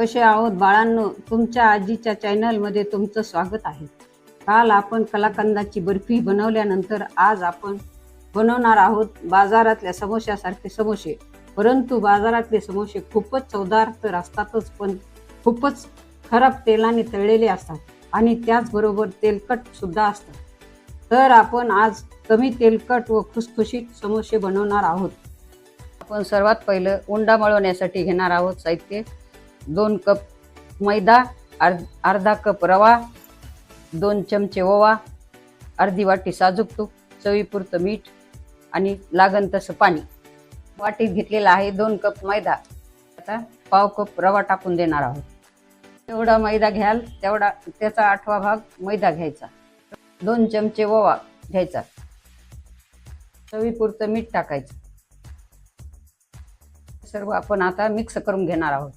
कसे आहोत बाळांनो, तुमच्या आजीच्या चॅनलमध्ये तुमचं स्वागत आहे। काल आपण कलाकंदाची बर्फी बनवल्यानंतर आज आपण बनवणार आहोत बाजारातल्या समोश्यासारखे समोसे। परंतु बाजारातले समोसे खूपच चवदार तर असतातच, पण खूपच खराब तेलाने तळलेले असतात आणि त्याचबरोबर तेलकट सुद्धा असतात। तर आपण आज कमी तेलकट व खुसखुशीत समोसे बनवणार आहोत। आपण सर्वात पहिलं उंडा मळवण्यासाठी घेणार आहोत साहित्य: 2 कप मैदा, अर्धा कप रवा, 2 चमचे ओवा, अर्धी वाटी साजूक तूप, चवीपुरतं मीठ आणि लागण तसं पाणी। वाटीत घेतलेला आहे 2 कप मैदा। आता पाव कप रवा टाकून देणार आहोत। जेवढा मैदा घ्याल तेवढा त्याचा 8वा भाग मैदा घ्यायचा। 2 चमचे ओवा घ्यायचा, चवीपुरतं मीठ टाकायचं। सर्व आपण आता मिक्स करून घेणार आहोत।